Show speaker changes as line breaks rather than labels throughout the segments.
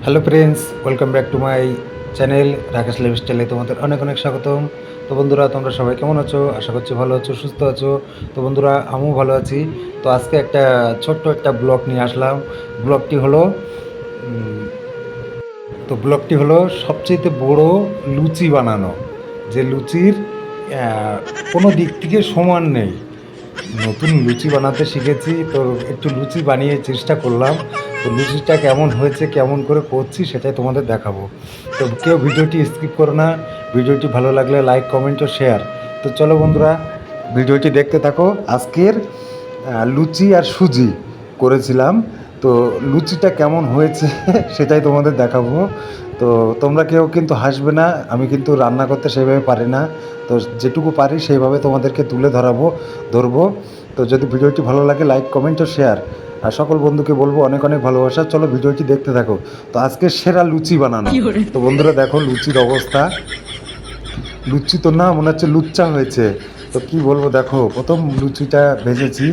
Hello friends, welcome back to my channel Rakesh লাইফস্টাইলে তোমাদের অনেক অনেক স্বাগতম। তো বন্ধুরা, তোমরা সবাই কেমন আছো? আশা করছি ভালো আছো, সুস্থ আছো। তো বন্ধুরা, আমিও ভালো আছি। তো আজকে একটা ছোট্ট একটা ব্লগ নিয়ে আসলাম। ব্লগটি হলো উম, ব্লগটি হলো সবচেয়ে বড় লুচি বানানো। যে লুচির কোনো দিক থেকে সমান নেই। নতুন লুচি বানাতে শিখেছি, তো একটু লুচি বানিয়ে চেষ্টা করলাম। তো লুচিটা কেমন হয়েছে, কেমন করে করছি, সেটাই তোমাদের দেখাবো। তো কেউ ভিডিওটি স্কিপ করো না। ভিডিওটি ভালো লাগলে লাইক, কমেন্ট ও শেয়ার। তো চলো বন্ধুরা, ভিডিওটি দেখতে থাকো। আজকের লুচি আর সুজি করেছিলাম। তো লুচিটা কেমন হয়েছে সেটাই তোমাদের দেখাবো। তো তোমরা কেউ কিন্তু হাসবে না, আমি কিন্তু রান্না করতে সেভাবে পারি না। তো যেটুকু পারি সেইভাবে তোমাদেরকে তুলে ধরবো। তো যদি ভিডিওটি ভালো লাগে, লাইক, কমেন্ট ও শেয়ার। আর সকল বন্ধুকে বলবো অনেক অনেক ভালোবাসা। চলো ভিডিওটি দেখতে থাকো। তো আজকে সেরা লুচি বানানো। তো বন্ধুরা দেখো লুচির অবস্থা। লুচি তো না, মনে হচ্ছে লুচ্চা হয়েছে। তো কি বলবো, দেখো প্রথম লুচিটা ভেজেছি,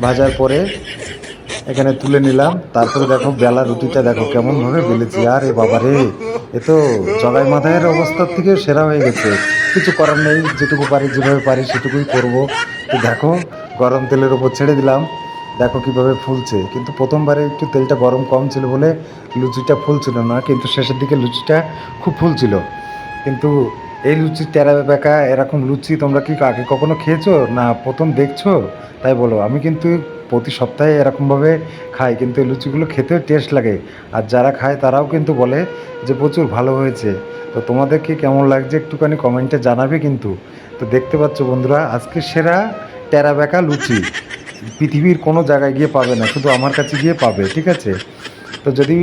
ভাজার পরে এখানে তুলে নিলাম। তারপরে দেখো বেলা রুটিটা দেখো কেমনভাবে বেলেছি। আর এ বাবা রে, এ তো জগাই মাথায়ের অবস্থার থেকে সেরা হয়ে গেছে। কিছু করার নেই, যেটুকু পারি যেভাবে পারি সেটুকুই করব। তো দেখো গরম তেলের ওপর ছেড়ে দিলাম। দেখো কিভাবে ফুলছে। কিন্তু প্রথমবারে একটু তেলটা গরম কম ছিল বলে লুচিটা ফুলছিল না, কিন্তু শেষের দিকে লুচিটা খুব ফুলছিল। কিন্তু এই লুচি টেরা বেঁকা এরকম লুচি তোমরা কি আগে কখনো খেয়েছো, না প্রথম দেখছো? তাই বলো। আমি কিন্তু প্রতি সপ্তাহে এরকমভাবে খাই, কিন্তু এই লুচিগুলো খেতেও টেস্ট লাগে। আর যারা খায় তারাও কিন্তু বলে যে প্রচুর ভালো হয়েছে। তো তোমাদেরকে কেমন লাগছে একটুখানি কমেন্টে জানাবে কিন্তু। তো দেখতে পাচ্ছ বন্ধুরা, আজকে সেরা টেরা বেঁকা লুচি পৃথিবীর কোনো জায়গায় গিয়ে পাবে না, শুধু আমার কাছে গিয়ে পাবে, ঠিক আছে? তো যদি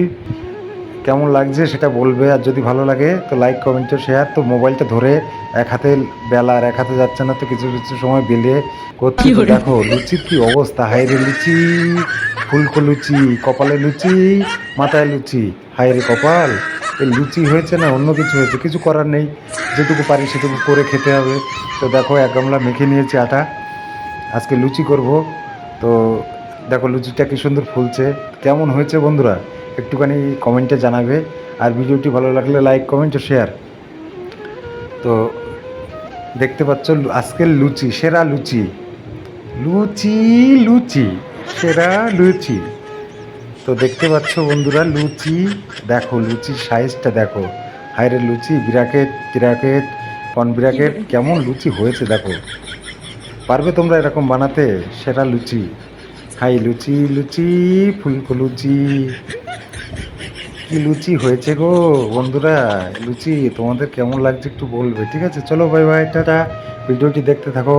কেমন লাগছে সেটা বলবে। আর যদি ভালো লাগে তো লাইক, কমেন্ট ও শেয়ার। তো মোবাইলটা ধরে এক হাতে বেলা আর এক হাতে যাচ্ছে না, তো কিছু কিছু সময় বেলে করছি। তো দেখো লুচির কি অবস্থা। হাইরে লুচি, ফুলকো লুচি, কপালে লুচি, মাথায় লুচি। হাইরে কপাল, এই লুচি হয়েছে না অন্য কিছু হয়েছে, কিছু করার নেই। যেটুকু পারি সেটুকু করে খেতে হবে। তো দেখো এক গামলা মেখে নিয়েছি আটা, আজকে লুচি করব। তো দেখো লুচিটা কি সুন্দর ফুলছে। কেমন হয়েছে বন্ধুরা একটুখানি কমেন্টে জানাবে। আর ভিডিওটি ভালো লাগলে লাইক, কমেন্ট ও শেয়ার। তো দেখতে পাচ্ছ আজকের লুচি, সেরা লুচি। লুচি, লুচি, সেরা লুচি। তো দেখতে পাচ্ছ বন্ধুরা লুচি, দেখো লুচির সাইজটা দেখো। হাইরে লুচি, বিরাকেট বিরাকেট কন বিরাকেট, কেমন লুচি হয়েছে দেখো। পারবে তোমরা এরকম বানাতে সেরা লুচি? হাই লুচি, লুচি, ফুলকো লুচি, কি লুচি হয়েছে গো বন্ধুরা। লুচি তোমাদের কেমন লাগছে একটু বলবে, ঠিক আছে? চলো বাই বাই, টাটা। ভিডিওটি দেখতে থাকো।